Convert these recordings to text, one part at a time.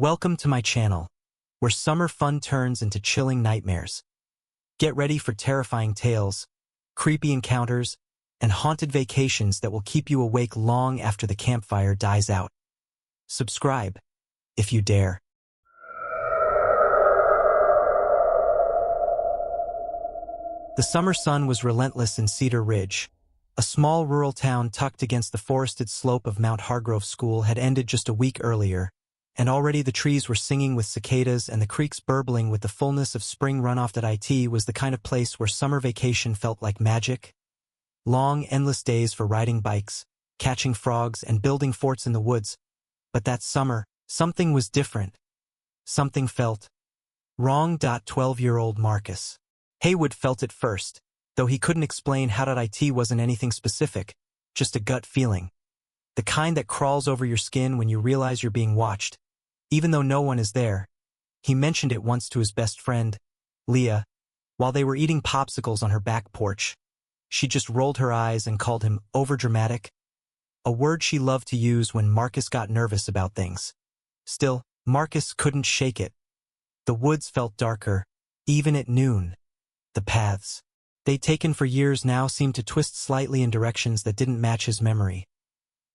Welcome to my channel, where summer fun turns into chilling nightmares. Get ready for terrifying tales, creepy encounters, and haunted vacations that will keep you awake long after the campfire dies out. Subscribe, if you dare. The summer sun was relentless in Cedar Ridge. A small rural town tucked against the forested slope of Mount Hargrove School had ended just a week earlier, and already the trees were singing with cicadas and the creeks burbling with the fullness of spring runoff. It was the kind of place where summer vacation felt like magic. Long, endless days for riding bikes, catching frogs, and building forts in the woods. But that summer, something was different. Something felt wrong. 12-year-old Marcus Haywood felt it first, though he couldn't explain how. It wasn't anything specific, just a gut feeling. The kind that crawls over your skin when you realize you're being watched, even though no one is there. He mentioned it once to his best friend, Leah, while they were eating popsicles on her back porch. She just rolled her eyes and called him overdramatic, a word she loved to use when Marcus got nervous about things. Still, Marcus couldn't shake it. The woods felt darker, even at noon. The paths they'd taken for years now seemed to twist slightly in directions that didn't match his memory.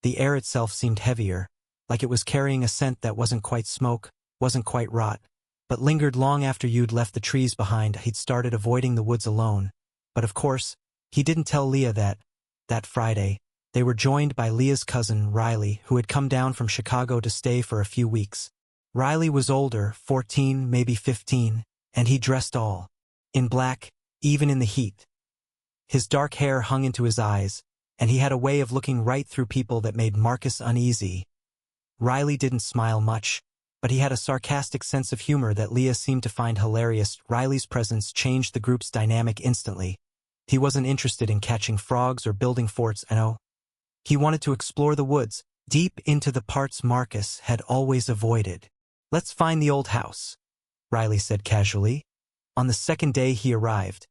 The air itself seemed heavier, like it was carrying a scent that wasn't quite smoke, wasn't quite rot, but lingered long after you'd left the trees behind. He'd started avoiding the woods alone. But of course, he didn't tell Leah that Friday, they were joined by Leah's cousin, Riley, who had come down from Chicago to stay for a few weeks. Riley was older, 14, maybe 15, and he dressed all in black, even in the heat. His dark hair hung into his eyes, and he had a way of looking right through people that made Marcus uneasy. Riley didn't smile much, but he had a sarcastic sense of humor that Leah seemed to find hilarious. Riley's presence changed the group's dynamic instantly. He wasn't interested in catching frogs or building forts, no. He wanted to explore the woods, deep into the parts Marcus had always avoided. "Let's find the old house," Riley said casually. On the second day he arrived,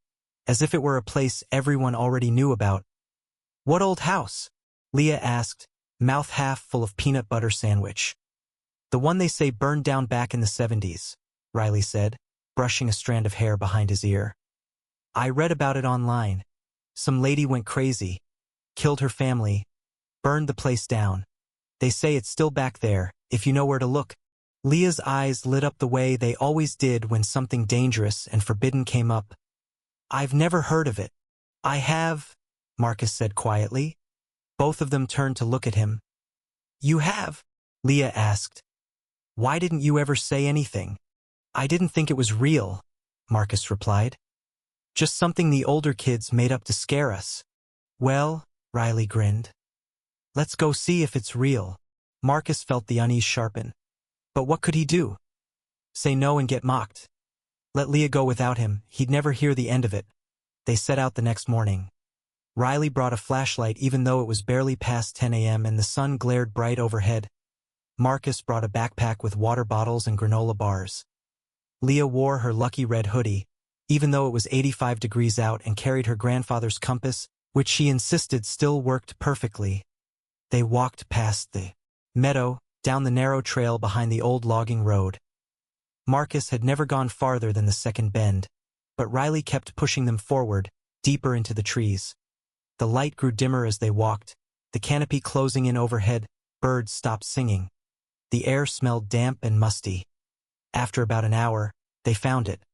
as if it were a place everyone already knew about. "What old house?" Leah asked, mouth half full of peanut butter sandwich. "The one they say burned down back in the 70s, Riley said, brushing a strand of hair behind his ear. "I read about it online. Some lady went crazy, killed her family, burned the place down. They say it's still back there, if you know where to look." Leah's eyes lit up the way they always did when something dangerous and forbidden came up. "I've never heard of it." "I have," Marcus said quietly. Both of them turned to look at him. "You have?" Leah asked. "Why didn't you ever say anything?" "I didn't think it was real," Marcus replied. "Just something the older kids made up to scare us." "Well," Riley grinned, "let's go see if it's real." Marcus felt the unease sharpen. But what could he do? Say no and get mocked? Let Leah go without him, he'd never hear the end of it. They set out the next morning. Riley brought a flashlight even though it was barely past 10 a.m. and the sun glared bright overhead. Marcus brought a backpack with water bottles and granola bars. Leah wore her lucky red hoodie, even though it was 85 degrees out, and carried her grandfather's compass, which she insisted still worked perfectly. They walked past the meadow, down the narrow trail behind the old logging road. Marcus had never gone farther than the second bend, but Riley kept pushing them forward, deeper into the trees. The light grew dimmer as they walked, the canopy closing in overhead. Birds stopped singing. The air smelled damp and musty. After about an hour, they found it.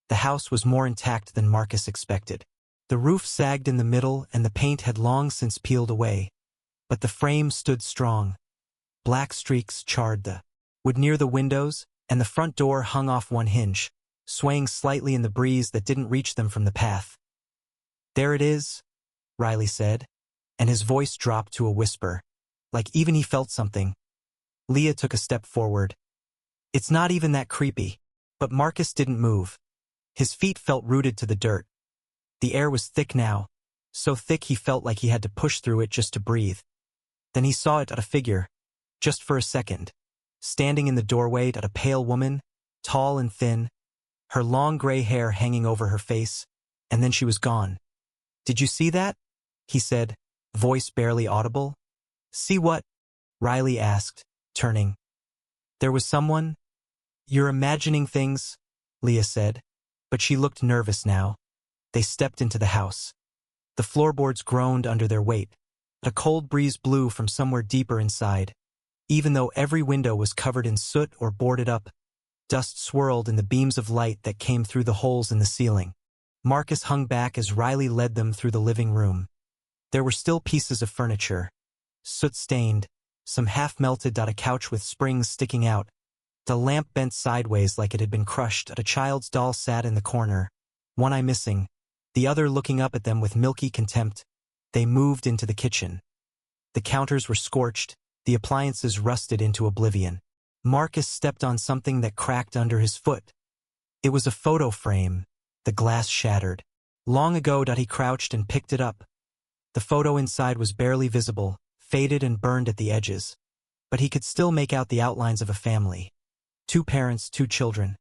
The house was more intact than Marcus expected. The roof sagged in the middle and the paint had long since peeled away. But the frame stood strong. Black streaks charred the wood near the windows, and the front door hung off one hinge, swaying slightly in the breeze that didn't reach them from the path. "There it is," Riley said, and his voice dropped to a whisper, like even he felt something. Leah took a step forward. "It's not even that creepy." But Marcus didn't move. His feet felt rooted to the dirt. The air was thick now, so thick he felt like he had to push through it just to breathe. Then he saw it, a figure, just for a second, standing in the doorway, a pale woman, tall and thin, her long gray hair hanging over her face, and then she was gone. "Did you see that?" he said, voice barely audible. "See what?" Riley asked, turning. There was someone, You're imagining things, Leah said, but she looked nervous now. They stepped into the house. The floorboards groaned under their weight. A cold breeze blew from somewhere deeper inside. Even though every window was covered in soot or boarded up, dust swirled in the beams of light that came through the holes in the ceiling. Marcus hung back as Riley led them through the living room. There were still pieces of furniture, soot-stained, some half-melted. A couch with springs sticking out. The lamp bent sideways like it had been crushed. A child's doll sat in the corner, one eye missing, the other looking up at them with milky contempt. They moved into the kitchen. The counters were scorched, the appliances rusted into oblivion. Marcus stepped on something that cracked under his foot. It was a photo frame. The glass shattered. Long ago. He crouched and picked it up. The photo inside was barely visible, faded and burned at the edges. But he could still make out the outlines of a family. 2 parents, 2 children.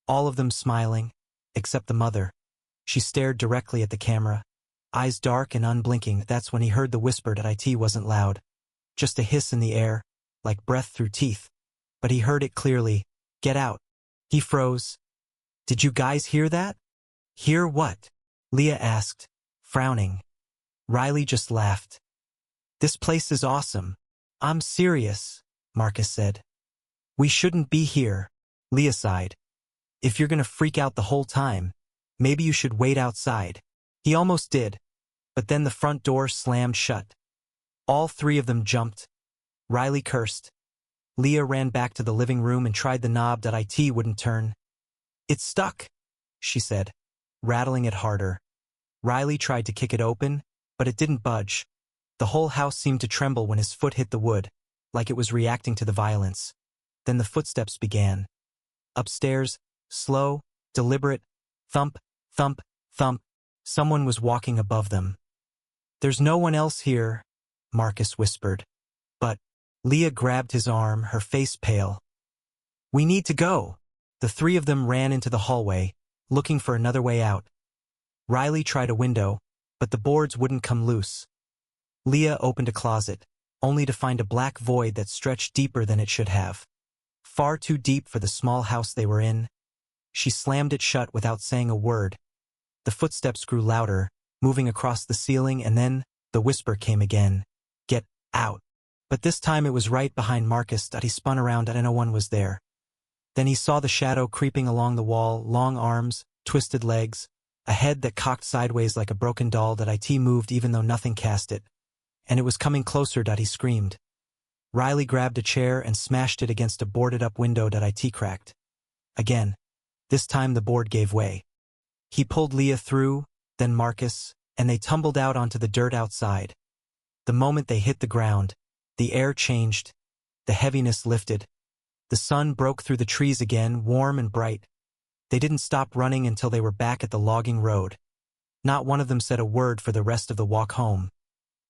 All of them smiling, except the mother. She stared directly at the camera, eyes dark and unblinking. That's when he heard the whisper. It wasn't loud. Just a hiss in the air, like breath through teeth. But he heard it clearly. Get out. He froze. Did you guys hear that? Hear what? Leah asked, frowning. Riley just laughed. This place is awesome. I'm serious, Marcus said. We shouldn't be here, Leah sighed. If you're gonna freak out the whole time, maybe you should wait outside. He almost did, but then the front door slammed shut. All 3 of them jumped. Riley cursed. Leah ran back to the living room and tried the knob. It wouldn't turn. It's stuck, she said, rattling it harder. Riley tried to kick it open, but it didn't budge. The whole house seemed to tremble when his foot hit the wood, like it was reacting to the violence. Then the footsteps began. Upstairs, slow, deliberate, thump, thump, thump. Someone was walking above them. There's no one else here, Marcus whispered. But Leah grabbed his arm, her face pale. We need to go. The 3 of them ran into the hallway, looking for another way out. Riley tried a window, but the boards wouldn't come loose. Leah opened a closet, only to find a black void that stretched deeper than it should have. Far too deep for the small house they were in. She slammed it shut without saying a word. The footsteps grew louder, moving across the ceiling, and then the whisper came again. Get out. But this time it was right behind Marcus. He spun around and no one was there. Then he saw the shadow creeping along the wall, long arms, twisted legs, a head that cocked sideways like a broken doll. It moved even though nothing cast it. And it was coming closer. He screamed. Riley grabbed a chair and smashed it against a boarded-up window. It cracked. Again. This time the board gave way. He pulled Leah through, then Marcus, and they tumbled out onto the dirt outside. The moment they hit the ground, the air changed. The heaviness lifted. The sun broke through the trees again, warm and bright. They didn't stop running until they were back at the logging road. Not one of them said a word for the rest of the walk home.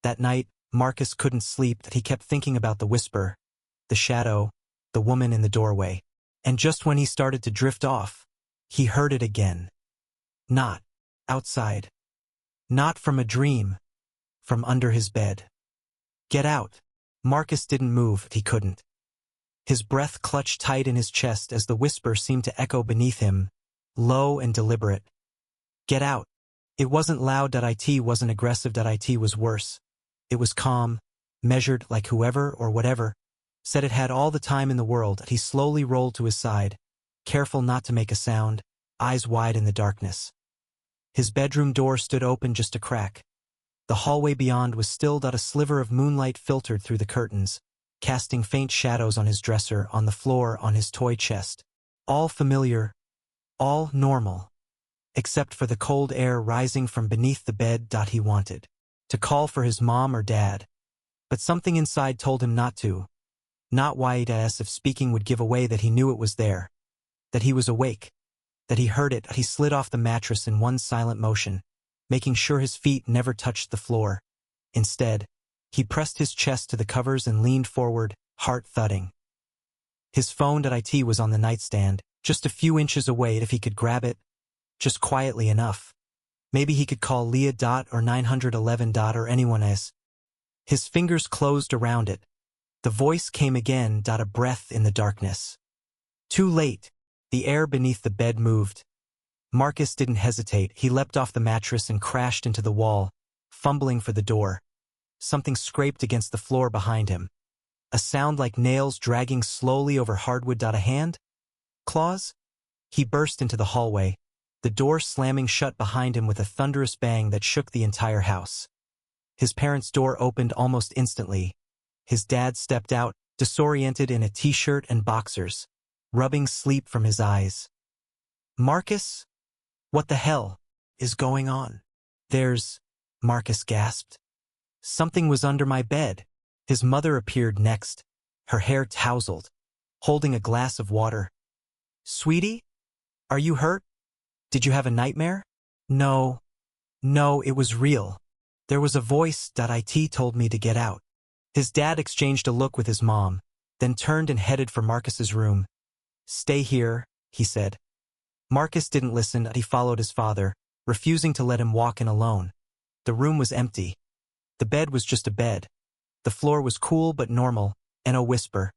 That night, Marcus couldn't sleep. He kept thinking about the whisper, the shadow, the woman in the doorway. And just when he started to drift off, he heard it again. Not outside. Not from a dream. From under his bed. Get out. Marcus didn't move. He couldn't. His breath clutched tight in his chest as the whisper seemed to echo beneath him, low and deliberate. Get out. It wasn't loud. It wasn't aggressive. It was worse. It was calm, measured, like whoever or whatever said it had all the time in the world. He slowly rolled to his side, careful not to make a sound, eyes wide in the darkness. His bedroom door stood open just a crack. The hallway beyond was still. A sliver of moonlight filtered through the curtains, casting faint shadows on his dresser, on the floor, on his toy chest. All familiar, all normal, except for the cold air rising from beneath the bed. He wanted to call for his mom or dad, but something inside told him not to. Not why, as if speaking would give away that he knew it was there, that he was awake, that he heard it. He slid off the mattress in one silent motion, making sure his feet never touched the floor. Instead, he pressed his chest to the covers and leaned forward, heart thudding. His phone. Was on the nightstand, just a few inches away if he could grab it, just quietly enough. Maybe he could call Leah. Or 911. Or anyone else. His fingers closed around it. The voice came again. A breath in the darkness. Too late. The air beneath the bed moved. Marcus didn't hesitate. He leapt off the mattress and crashed into the wall, fumbling for the door. Something scraped against the floor behind him. A sound like nails dragging slowly over hardwood. A hand? Claws? He burst into the hallway, the door slamming shut behind him with a thunderous bang that shook the entire house. His parents' door opened almost instantly. His dad stepped out, disoriented in a t-shirt and boxers, rubbing sleep from his eyes. "Marcus? What the hell is going on?" Marcus gasped. "Something was under my bed." His mother appeared next, her hair tousled, holding a glass of water. "Sweetie? Are you hurt? Did you have a nightmare?" No, it was real. There was a voice. It told me to get out." His dad exchanged a look with his mom, then turned and headed for Marcus's room. "Stay here," he said. Marcus didn't listen. He followed his father, refusing to let him walk in alone. The room was empty. The bed was just a bed. The floor was cool but normal. No whisper,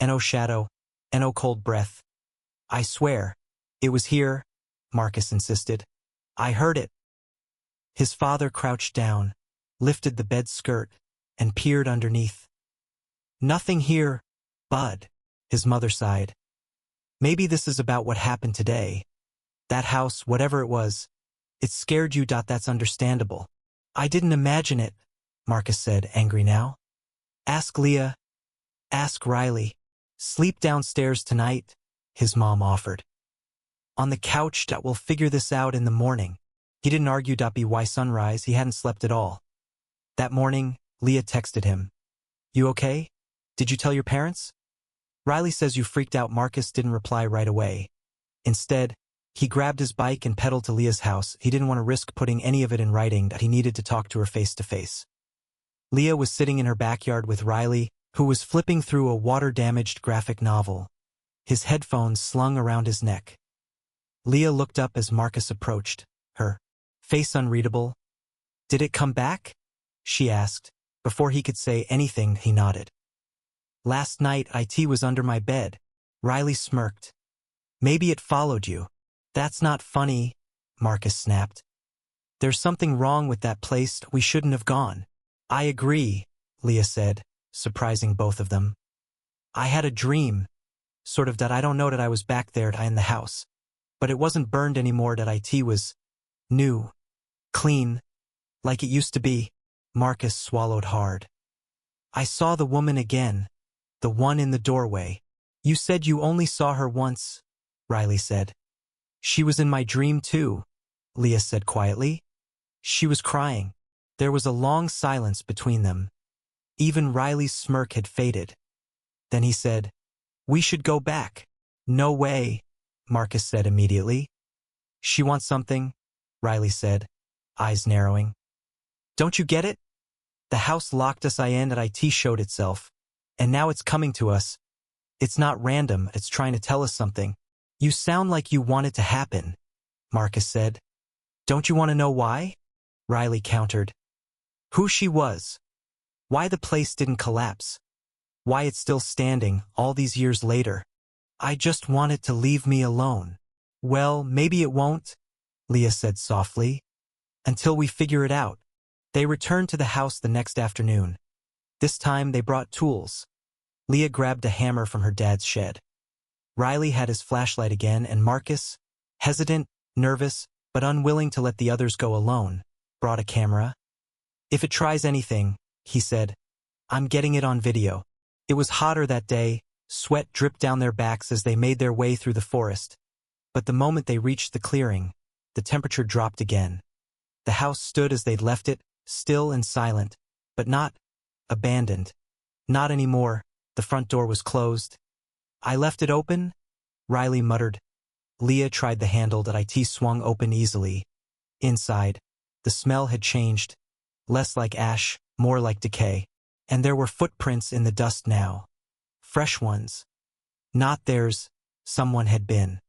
no shadow, no cold breath. "I swear, it was here," Marcus insisted. "I heard it." His father crouched down, lifted the bed skirt, and peered underneath. "Nothing here, bud," his mother sighed. "Maybe this is about what happened today. That house, whatever it was, it scared you. That's understandable." "I didn't imagine it," Marcus said, angry now. "Ask Leah. Ask Riley. Sleep downstairs tonight," his mom offered. "On the couch. We'll figure this out in the morning." He didn't argue. By sunrise, he hadn't slept at all. That morning, Leah texted him. "You okay? Did you tell your parents?" "Riley says you freaked out." Marcus didn't reply right away. Instead, he grabbed his bike and pedaled to Leah's house. He didn't want to risk putting any of it in writing. He needed to talk to her face to face. Leah was sitting in her backyard with Riley, who was flipping through a water-damaged graphic novel, his headphones slung around his neck. Leah looked up as Marcus approached, her face unreadable. "Did it come back?" she asked. Before he could say anything, he nodded. "Last night, it was under my bed." Riley smirked. "Maybe it followed you." "That's not funny," Marcus snapped. "There's something wrong with that place. We shouldn't have gone." "I agree," Leah said, surprising both of them. "I had a dream. Sort of. I don't know that I was back there in the house. But it wasn't burned anymore. It was new, clean, like it used to be." Marcus swallowed hard. "I saw the woman again, the one in the doorway." "You said you only saw her once," Riley said. "She was in my dream too," Leah said quietly. She was crying. There was a long silence between them. Even Riley's smirk had faded. Then he said, "We should go back." "No way," Marcus said immediately. "She wants something," Riley said, eyes narrowing. "Don't you get it? The house locked us in. It showed itself. And now it's coming to us. It's not random. It's trying to tell us something." "You sound like you want it to happen," Marcus said. "Don't you want to know why?" Riley countered. "Who she was. Why the place didn't collapse. Why it's still standing all these years later. I just want it to leave me alone." "Well, maybe it won't," Leah said softly. "Until we figure it out." They returned to the house the next afternoon. This time they brought tools. Leah grabbed a hammer from her dad's shed. Riley had his flashlight again, and Marcus, hesitant, nervous, but unwilling to let the others go alone, brought a camera. "If it tries anything," he said, "I'm getting it on video." It was hotter that day. Sweat dripped down their backs as they made their way through the forest. But the moment they reached the clearing, the temperature dropped again. The house stood as they'd left it, still and silent, but not abandoned. Not anymore. The front door was closed. "I left it open," Riley muttered. Leah tried the handle. It swung open easily. Inside, the smell had changed. Less like ash, more like decay. And there were footprints in the dust now. Fresh ones. Not theirs. Someone had been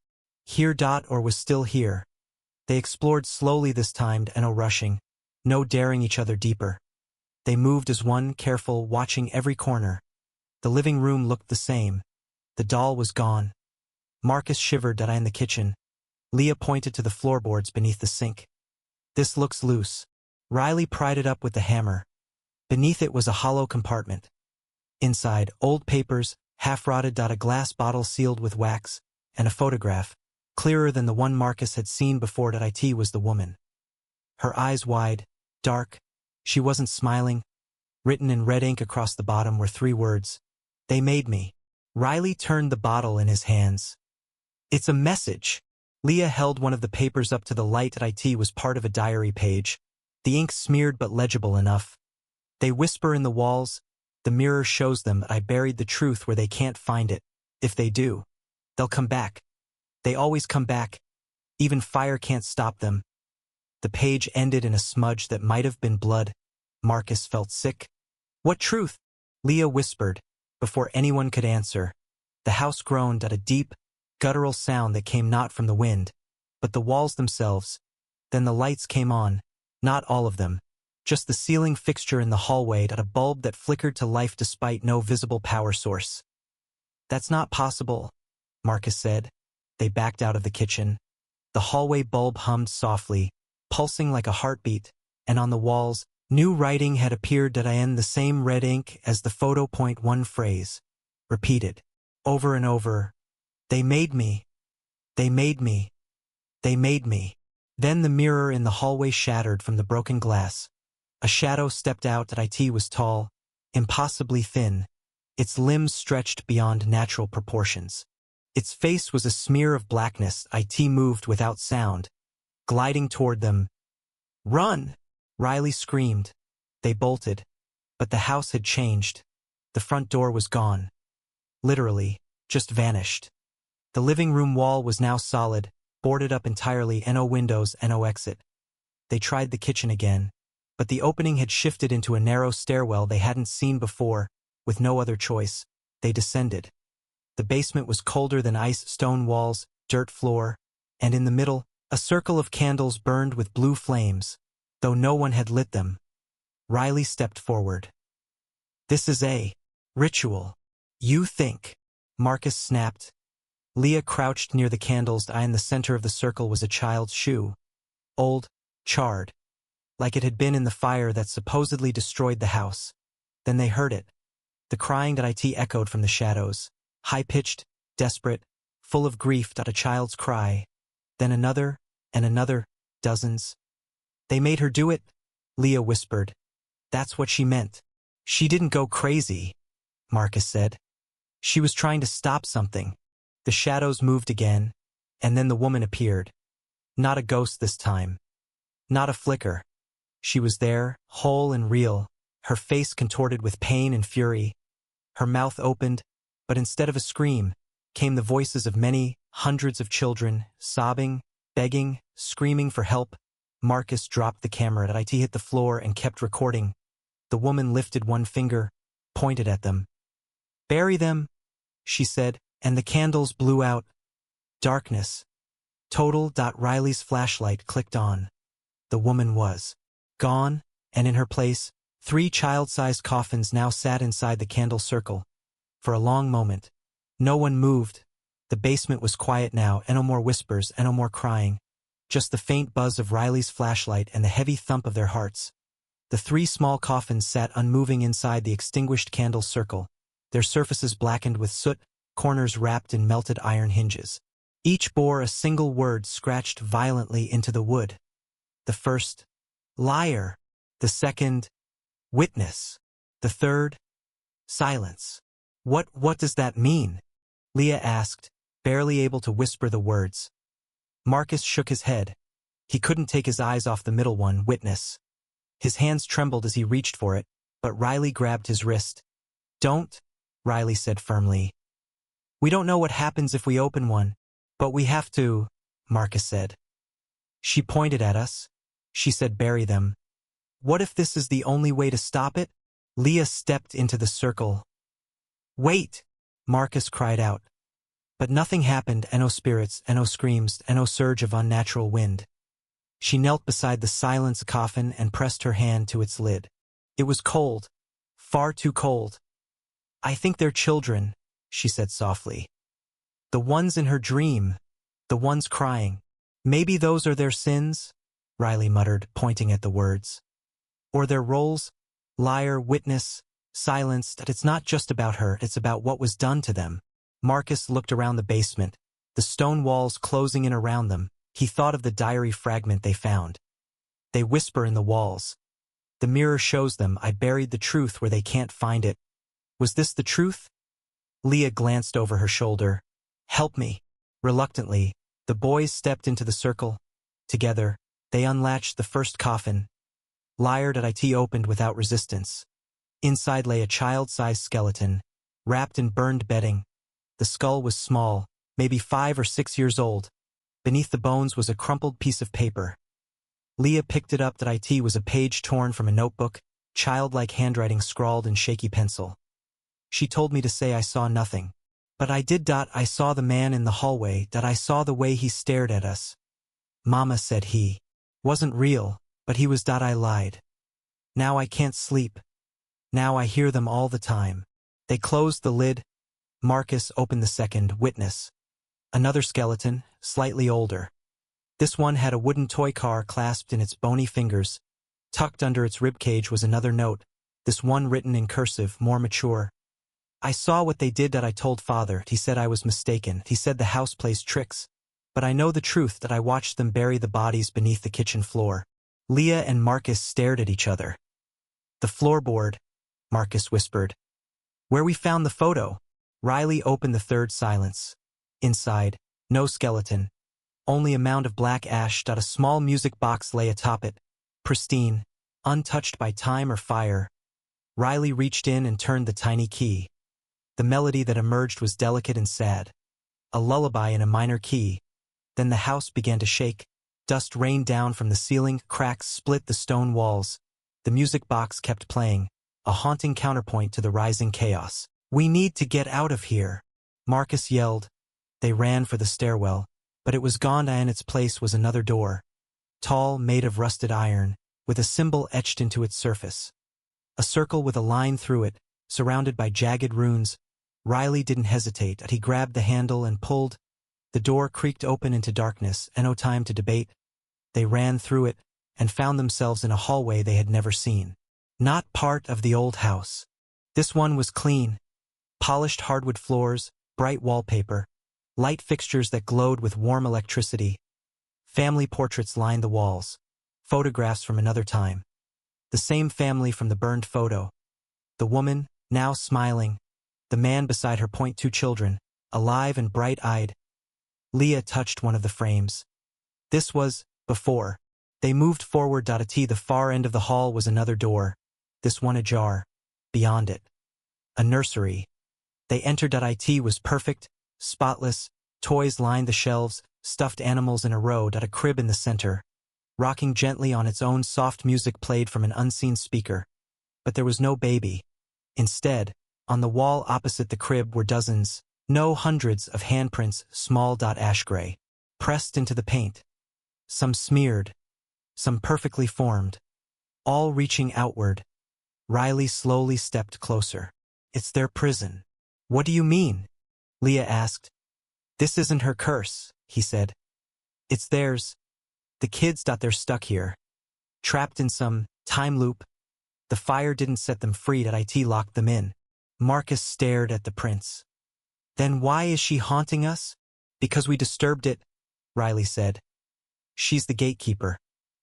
here. Or was still here. They explored slowly this time, no rushing, no daring each other deeper. They moved as one, careful, watching every corner. The living room looked the same. The doll was gone. Marcus shivered that I in the kitchen. Leah pointed to the floorboards beneath the sink. This looks loose. Riley pried it up with the hammer. Beneath it was a hollow compartment. Inside, old papers, half-rotted, a glass bottle sealed with wax, and a photograph, clearer than the one Marcus had seen before. It was the woman. Her eyes wide, dark. She wasn't smiling. Written in red ink across the bottom were 3 words. They made me. Riley turned the bottle in his hands. It's a message. Leah held one of the papers up to the light. It was part of a diary page. The ink smeared but legible enough. They whisper in the walls. The mirror shows them that I buried the truth where they can't find it. If they do, they'll come back. They always come back. Even fire can't stop them. The page ended in a smudge that might have been blood. Marcus felt sick. What truth? Leah whispered, before anyone could answer. The house groaned at a deep, guttural sound that came not from the wind, but the walls themselves. Then the lights came on, not all of them. Just the ceiling fixture in the hallway at a bulb that flickered to life despite no visible power source. That's not possible, Marcus said. They backed out of the kitchen. The hallway bulb hummed softly, pulsing like a heartbeat, and on the walls, new writing had appeared in the same red ink as the photo. One phrase, repeated, over and over. They made me. They made me. They made me. Then the mirror in the hallway shattered from the broken glass. A shadow stepped out. It was tall, impossibly thin. Its limbs stretched beyond natural proportions. Its face was a smear of blackness. It moved without sound, gliding toward them. Run! Riley screamed. They bolted. But the house had changed. The front door was gone. Literally, just vanished. The living room wall was now solid, boarded up entirely. No windows, no exit. They tried the kitchen again. But the opening had shifted into a narrow stairwell they hadn't seen before. With no other choice, they descended. The basement was colder than ice, stone walls, dirt floor, and in the middle, a circle of candles burned with blue flames, though no one had lit them. Riley stepped forward. This is a ritual. You think? Marcus snapped. Leah crouched near the candles. In the center of the circle was a child's shoe. Old, charred, like it had been in the fire that supposedly destroyed the house. Then they heard it. The crying echoed from the shadows, high-pitched, desperate, full of grief. A child's cry. Then another, and another, dozens. They made her do it, Leah whispered. That's what she meant. She didn't go crazy, Marcus said. She was trying to stop something. The shadows moved again, and then the woman appeared. Not a ghost this time. Not a flicker. She was there, whole and real, her face contorted with pain and fury. Her mouth opened, but instead of a scream, came the voices of many, hundreds of children, sobbing, begging, screaming for help. Marcus dropped the camera. It hit the floor and kept recording. The woman lifted one finger, pointed at them. Bury them, she said, and the candles blew out. Darkness. Total. Riley's flashlight clicked on. The woman was gone, and in her place, 3 child-sized coffins now sat inside the candle circle. For a long moment, no one moved. The basement was quiet now. No more whispers, no more crying. Just the faint buzz of Riley's flashlight and the heavy thump of their hearts. The 3 small coffins sat unmoving inside the extinguished candle circle, their surfaces blackened with soot, corners wrapped in melted iron hinges. Each bore a single word scratched violently into the wood. The first, liar. The second, witness. The third, silence. What does that mean? Leah asked, barely able to whisper the words. Marcus shook his head. He couldn't take his eyes off the middle one, witness. His hands trembled as he reached for it, but Riley grabbed his wrist. Don't, Riley said firmly. We don't know what happens if we open one, but we have to, Marcus said. She pointed at us. She said bury them. What if this is the only way to stop it? Leah stepped into the circle. Wait, Marcus cried out. But nothing happened. No spirits, no screams, no surge of unnatural wind. She knelt beside the silenced coffin and pressed her hand to its lid. It was cold, far too cold. I think they're children, she said softly. The ones in her dream. The ones crying. Maybe those are their sins? Riley muttered, pointing at the words. Or their roles? Liar, witness, silenced. It's not just about her, it's about what was done to them. Marcus looked around the basement, the stone walls closing in around them. He thought of the diary fragment they found. They whisper in the walls. The mirror shows them, I buried the truth where they can't find it. Was this the truth? Leah glanced over her shoulder. Help me. Reluctantly, the boys stepped into the circle. Together, they unlatched the first coffin. Liar.it opened without resistance. Inside lay a child-sized skeleton, wrapped in burned bedding. The skull was small, maybe 5 or 6 years old. Beneath the bones was a crumpled piece of paper. Leah picked it up. It was a page torn from a notebook, childlike handwriting scrawled in shaky pencil. She told me to say I saw nothing. But I did. I saw the man in the hallway. I saw the way he stared at us. Mama said he wasn't real, but he was. I lied. Now I can't sleep. Now I hear them all the time. They closed the lid. Marcus opened the second. Witness. Another skeleton, slightly older. This one had a wooden toy car clasped in its bony fingers. Tucked under its ribcage was another note, this one written in cursive, more mature. I saw what they did. I told Father. He said I was mistaken. He said the house plays tricks. But I know the truth. I watched them bury the bodies beneath the kitchen floor. Leah and Marcus stared at each other. The floorboard, Marcus whispered. Where we found the photo. Riley opened the third. Silence. Inside, no skeleton. Only a mound of black ash. A small music box lay atop it. Pristine, untouched by time or fire. Riley reached in and turned the tiny key. The melody that emerged was delicate and sad. A lullaby in a minor key. Then the house began to shake. Dust rained down from the ceiling, cracks split the stone walls. The music box kept playing, a haunting counterpoint to the rising chaos. We need to get out of here, Marcus yelled. They ran for the stairwell, but it was gone, and in its place was another door. Tall, made of rusted iron, with a symbol etched into its surface. A circle with a line through it, surrounded by jagged runes. Riley didn't hesitate. He grabbed the handle and pulled. The door creaked open into darkness, and no time to debate. They ran through it, and found themselves in a hallway they had never seen. Not part of the old house. This one was clean. Polished hardwood floors, bright wallpaper, light fixtures that glowed with warm electricity. Family portraits lined the walls, photographs from another time. The same family from the burned photo. The woman, now smiling. The man beside her. 2 children, alive and bright-eyed. Leah touched one of the frames. This was, before. They moved forward. At the far end of the hall was another door, this one ajar. Beyond it, a nursery. They entered. It was perfect, spotless. Toys lined the shelves, stuffed animals in a row. A crib in the center. Rocking gently on its own. Soft music played from an unseen speaker. But there was no baby. Instead, on the wall opposite the crib were dozens, no hundreds of handprints, small. Ash gray, pressed into the paint. Some smeared, some perfectly formed, all reaching outward. Riley slowly stepped closer. It's their prison. What do you mean? Leah asked. This isn't her curse, he said. It's theirs. The kids. They're stuck here, trapped in some time loop. The fire didn't set them free. It locked them in. Marcus stared at the prints. Then why is she haunting us? Because we disturbed it, Riley said. She's the gatekeeper.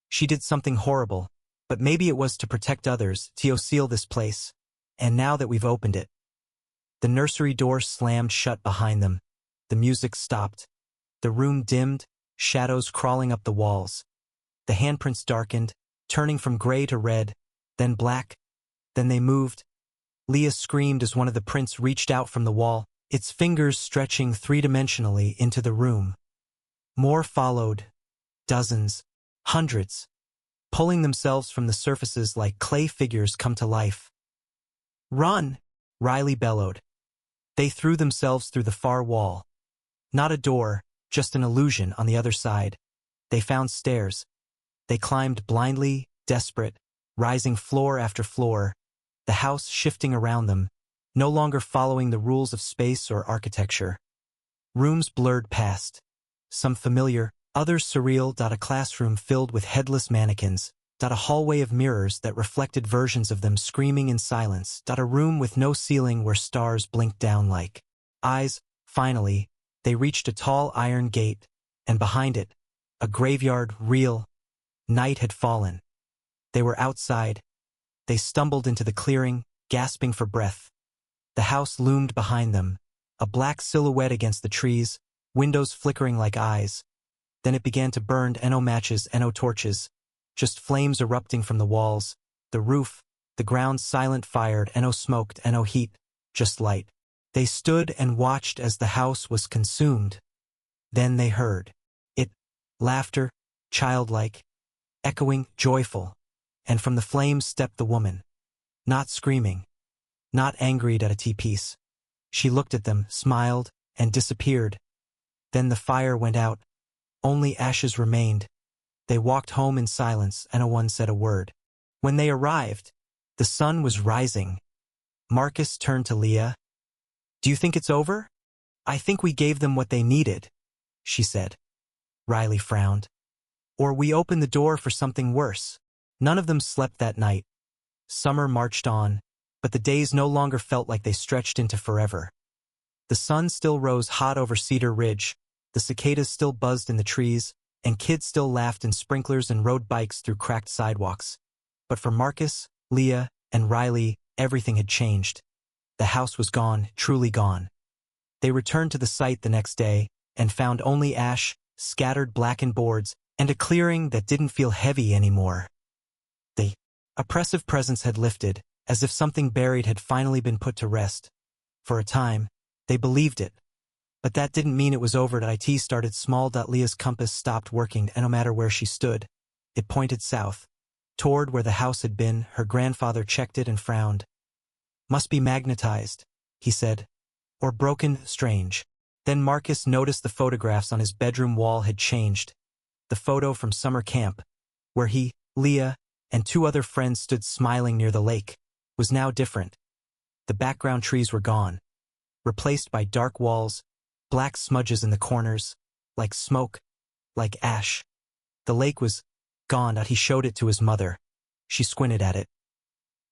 She did something horrible, but maybe it was to protect others, to seal this place. And now that we've opened it. The nursery door slammed shut behind them. The music stopped. The room dimmed, shadows crawling up the walls. The handprints darkened, turning from gray to red, then black. Then they moved. Leah screamed as one of the prints reached out from the wall, its fingers stretching three-dimensionally into the room. More followed. Dozens. Hundreds. Pulling themselves from the surfaces like clay figures come to life. Run! Riley bellowed. They threw themselves through the far wall. Not a door, just an illusion on the other side. They found stairs. They climbed blindly, desperate, rising floor after floor, the house shifting around them, no longer following the rules of space or architecture. Rooms blurred past. Some familiar, others surreal. A classroom filled with headless mannequins. A hallway of mirrors that reflected versions of them screaming in silence. A room with no ceiling where stars blinked down like eyes. Finally, they reached a tall iron gate, and behind it, a graveyard. Real. Night had fallen. They were outside. They stumbled into the clearing, gasping for breath. The house loomed behind them, a black silhouette against the trees, windows flickering like eyes. Then it began to burn. No matches, no torches, just flames erupting from the walls, the roof, the ground silent. Fired, no smoked, no heat, just light. They stood and watched as the house was consumed. Then they heard it, laughter, childlike, echoing, joyful, and from the flames stepped the woman. Not screaming, not angry at a tea piece. She looked at them, smiled, and disappeared. Then the fire went out. Only ashes remained. They walked home in silence, and no one said a word. When they arrived, the sun was rising. Marcus turned to Leah. "Do you think it's over?" "I think we gave them what they needed," she said. Riley frowned. "Or we opened the door for something worse." None of them slept that night. Summer marched on, but the days no longer felt like they stretched into forever. The sun still rose hot over Cedar Ridge, the cicadas still buzzed in the trees, and kids still laughed in sprinklers and rode bikes through cracked sidewalks. But for Marcus, Leah, and Riley, everything had changed. The house was gone, truly gone. They returned to the site the next day, and found only ash, scattered blackened boards, and a clearing that didn't feel heavy anymore. The oppressive presence had lifted, as if something buried had finally been put to rest. For a time, they believed it. But that didn't mean it was over. It started small. Leah's compass stopped working, and no matter where she stood, it pointed south, toward where the house had been. Her grandfather checked it and frowned. "Must be magnetized," he said. "Or broken, strange." Then Marcus noticed the photographs on his bedroom wall had changed. The photo from summer camp, where he, Leah, and two other friends stood smiling near the lake, was now different. The background trees were gone, replaced by dark walls, black smudges in the corners, like smoke, like ash. The lake was gone. He showed it to his mother. She squinted at it.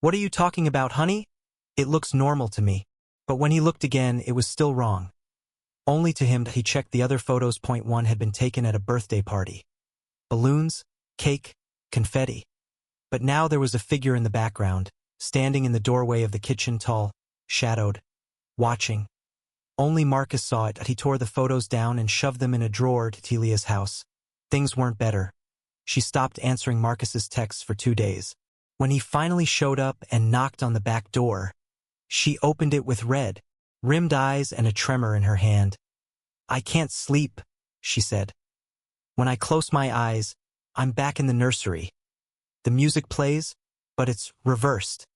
"What are you talking about, honey? It looks normal to me." But when he looked again, it was still wrong. Only to him he checked the other photos. One had been taken at a birthday party. Balloons, cake, confetti. But now there was a figure in the background, standing in the doorway of the kitchen, tall, shadowed, watching. Only Marcus saw it. He tore the photos down and shoved them in a drawer to Leah's house. Things weren't better. She stopped answering Marcus's texts for 2 days. When he finally showed up and knocked on the back door, she opened it with rimmed eyes and a tremor in her hand. "I can't sleep," she said. "When I close my eyes, I'm back in the nursery. The music plays, but it's reversed.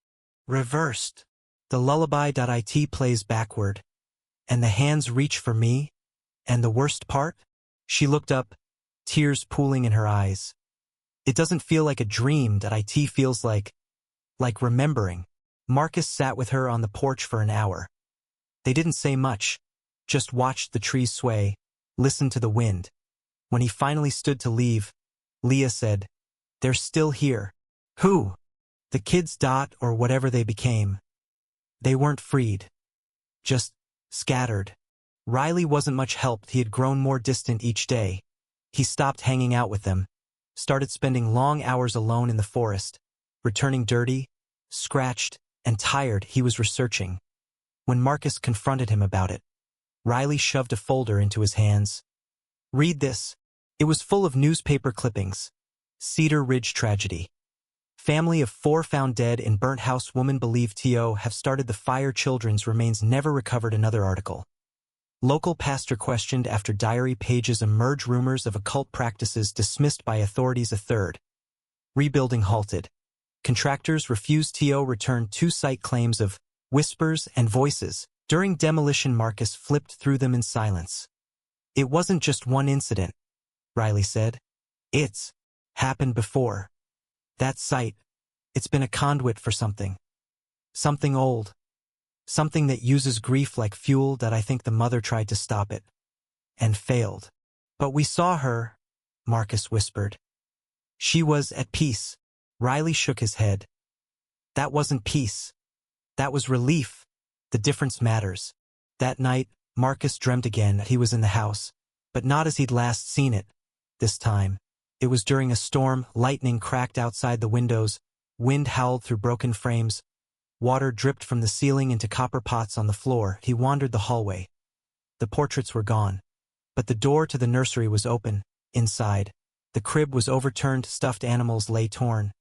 Reversed. The lullaby.it plays backward. And the hands reach for me. And the worst part?" She looked up, tears pooling in her eyes. "It doesn't feel like a dream. It feels like remembering." Marcus sat with her on the porch for an hour. They didn't say much, just watched the trees sway, listened to the wind. When he finally stood to leave, Leah said, "They're still here." "Who?" "The kids. Or whatever they became. They weren't freed. Just scattered." Riley wasn't much help. He had grown more distant each day. He stopped hanging out with them, started spending long hours alone in the forest, returning dirty, scratched, and tired. He was researching. When Marcus confronted him about it, Riley shoved a folder into his hands. "Read this." It was full of newspaper clippings. Cedar Ridge tragedy. Family of 4 found dead in burnt house. Woman believed to have started the fire. Children's remains never recovered. Another article. Local pastor questioned after diary pages emerge. Rumors of occult practices dismissed by authorities. A third. Rebuilding halted. Contractors refused to return 2 site claims of whispers and voices. During demolition, Marcus flipped through them in silence. "It wasn't just one incident," Riley said. "It's happened before. That site, it's been a conduit for something. Something old. Something that uses grief like fuel. I think the mother tried to stop it. and failed. But we saw her, Marcus whispered. She was at peace. Riley shook his head. That wasn't peace. That was relief. The difference matters. That night, Marcus dreamt again that he was in the house, but not as he'd last seen it. This time, it was during a storm. Lightning cracked outside the windows, wind howled through broken frames, water dripped from the ceiling into copper pots on the floor. He wandered the hallway. The portraits were gone, but the door to the nursery was open. Inside, the crib was overturned, stuffed animals lay torn.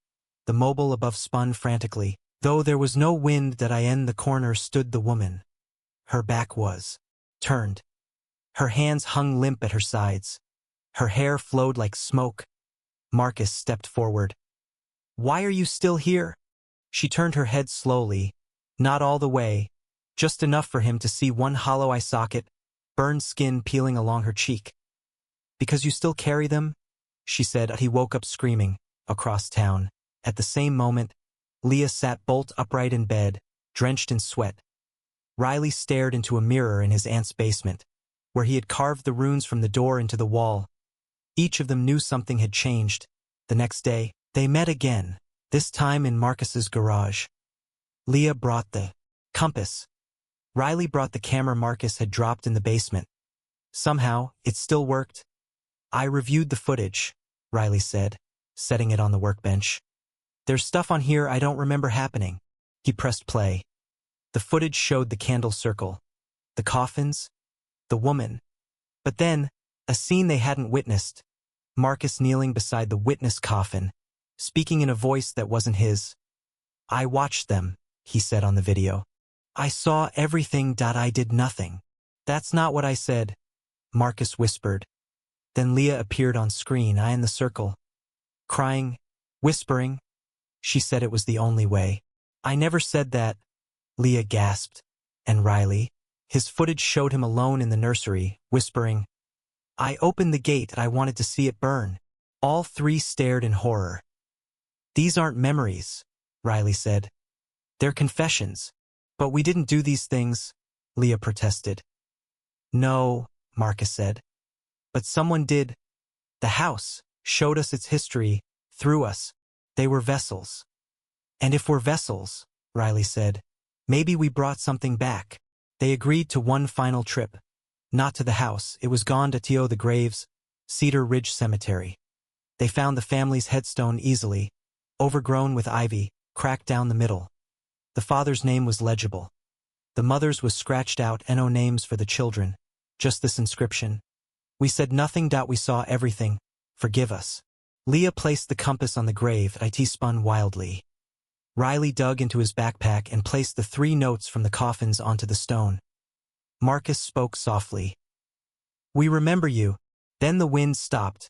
The mobile above spun frantically. Though there was no wind that in the corner stood the woman. Her back was turned. Her hands hung limp at her sides. Her hair flowed like smoke. Marcus stepped forward. Why are you still here? She turned her head slowly, not all the way, just enough for him to see one hollow eye socket, burned skin peeling along her cheek. Because you still carry them? She said. He woke up screaming, across town. At the same moment, Leah sat bolt upright in bed, drenched in sweat. Riley stared into a mirror in his aunt's basement, where he had carved the runes from the door into the wall. Each of them knew something had changed. The next day, they met again, this time in Marcus's garage. Leah brought the compass. Riley brought the camera Marcus had dropped in the basement. Somehow, it still worked. I reviewed the footage, Riley said, setting it on the workbench. There's stuff on here I don't remember happening. He pressed play. The footage showed the candle circle, the coffins, the woman. But then, a scene they hadn't witnessed. Marcus kneeling beside the witness coffin, speaking in a voice that wasn't his. I watched them, he said on the video. I saw everything. I did nothing. That's not what I said, Marcus whispered. Then Leah appeared on screen, I in the circle. Crying, whispering. She said it was the only way. I never said that, Leah gasped. And Riley? His footage showed him alone in the nursery, whispering. I opened the gate. I wanted to see it burn. All three stared in horror. These aren't memories, Riley said. They're confessions. But we didn't do these things, Leah protested. No, Marcus said. But someone did. The house showed us its history, through us. They were vessels. And if we're vessels, Riley said, maybe we brought something back. They agreed to one final trip. Not to the house. It was gone to the graves, Cedar Ridge Cemetery. They found the family's headstone easily, overgrown with ivy, cracked down the middle. The father's name was legible. The mother's was scratched out, no names for the children. Just this inscription. We said nothing. We saw everything. Forgive us. Leah placed the compass on the grave. It spun wildly. Riley dug into his backpack and placed the 3 notes from the coffins onto the stone. Marcus spoke softly. We remember you. Then the wind stopped.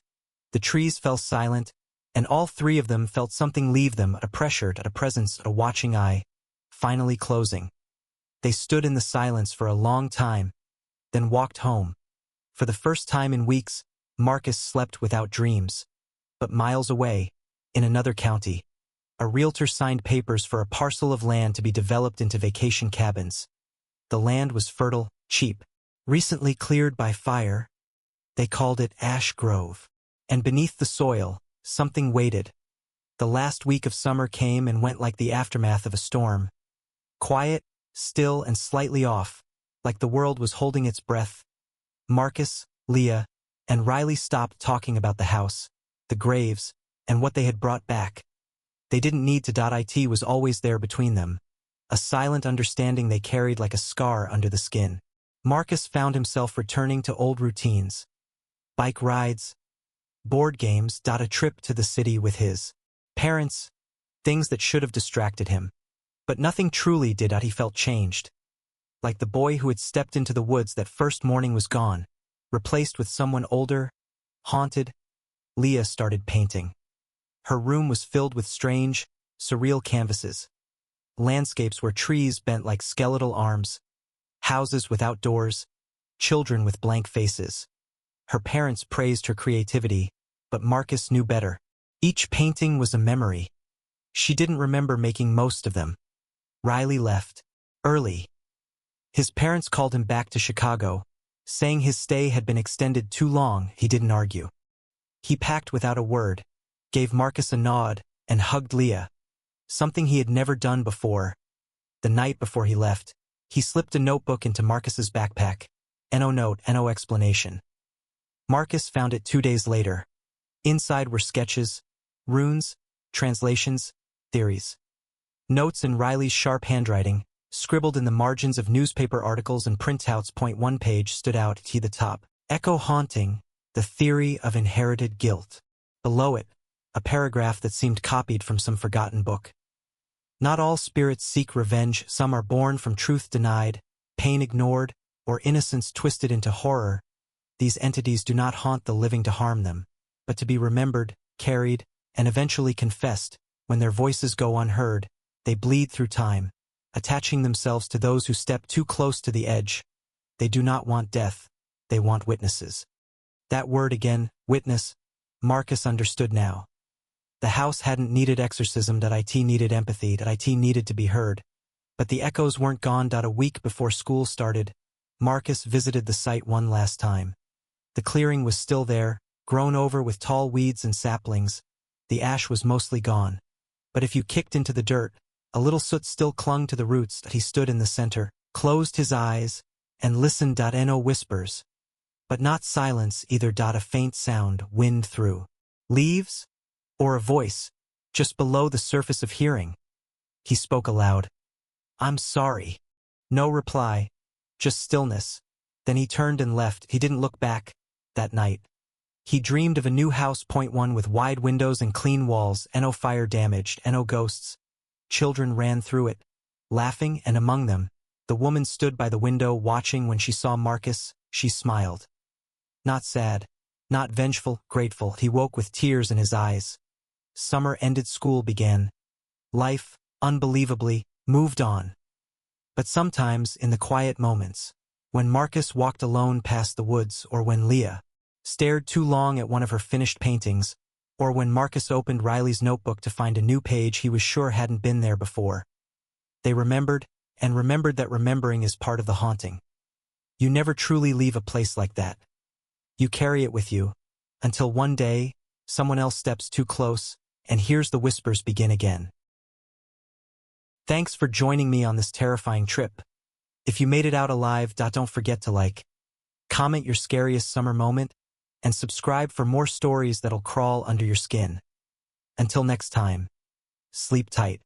The trees fell silent, and all 3 of them felt something leave them, a pressure, a presence, a watching eye, finally closing. They stood in the silence for a long time, then walked home. For the first time in weeks, Marcus slept without dreams. But miles away, in another county, a realtor signed papers for a parcel of land to be developed into vacation cabins. The land was fertile, cheap, recently cleared by fire. They called it Ash Grove. And beneath the soil, something waited. The last week of summer came and went like the aftermath of a storm. Quiet, still, and slightly off, like the world was holding its breath. Marcus, Leah, and Riley stopped talking about the house, the graves, and what they had brought back. They didn't need to. It was always there between them, a silent understanding they carried like a scar under the skin. Marcus found himself returning to old routines. Bike rides, board games, a trip to the city with his parents, things that should have distracted him. But nothing truly did. He felt changed. Like the boy who had stepped into the woods that first morning was gone, replaced with someone older, haunted. Leah started painting. Her room was filled with strange, surreal canvases. Landscapes where trees bent like skeletal arms, houses without doors, children with blank faces. Her parents praised her creativity, but Marcus knew better. Each painting was a memory. She didn't remember making most of them. Riley left early. His parents called him back to Chicago, Saying his stay had been extended too long, he didn't argue. He packed without a word, gave Marcus a nod, and hugged Leah, something he had never done before. The night before he left, he slipped a notebook into Marcus's backpack. No note, no explanation. Marcus found it 2 days later. Inside were sketches, runes, translations, theories. Notes in Riley's sharp handwriting, scribbled in the margins of newspaper articles and printouts. One page stood out to the top. Echo haunting, the theory of inherited guilt. Below it, a paragraph that seemed copied from some forgotten book. Not all spirits seek revenge. Some are born from truth denied, pain ignored, or innocence twisted into horror. These entities do not haunt the living to harm them, but to be remembered, carried, and eventually confessed. When their voices go unheard, they bleed through time, attaching themselves to those who step too close to the edge. They do not want death, they want witnesses. That word again, witness, Marcus understood now. The house hadn't needed exorcism, that it needed empathy, that it needed to be heard. But the echoes weren't gone. A week before school started, Marcus visited the site one last time. The clearing was still there, grown over with tall weeds and saplings. The ash was mostly gone. But if you kicked into the dirt, a little soot still clung to the roots. He stood in the center, closed his eyes, and listened. No whispers. But not silence either. A faint sound, wind through leaves, or a voice, just below the surface of hearing. He spoke aloud. "I'm sorry." No reply, just stillness. Then he turned and left. He didn't look back. That night, he dreamed of a new house. One with wide windows and clean walls. No fire damaged, no ghosts. Children ran through it, laughing, and among them, the woman stood by the window watching. When she saw Marcus, she smiled. Not sad, not vengeful, grateful. He woke with tears in his eyes. Summer ended, school began. Life, unbelievably, moved on. But sometimes, in the quiet moments, when Marcus walked alone past the woods, or when Leah stared too long at one of her finished paintings, or when Marcus opened Riley's notebook to find a new page he was sure hadn't been there before, they remembered, and remembered that remembering is part of the haunting. You never truly leave a place like that. You carry it with you, until one day, someone else steps too close, and hears the whispers begin again. Thanks for joining me on this terrifying trip. If you made it out alive, don't forget to like, comment your scariest summer moment, and subscribe for more stories that'll crawl under your skin. Until next time, sleep tight.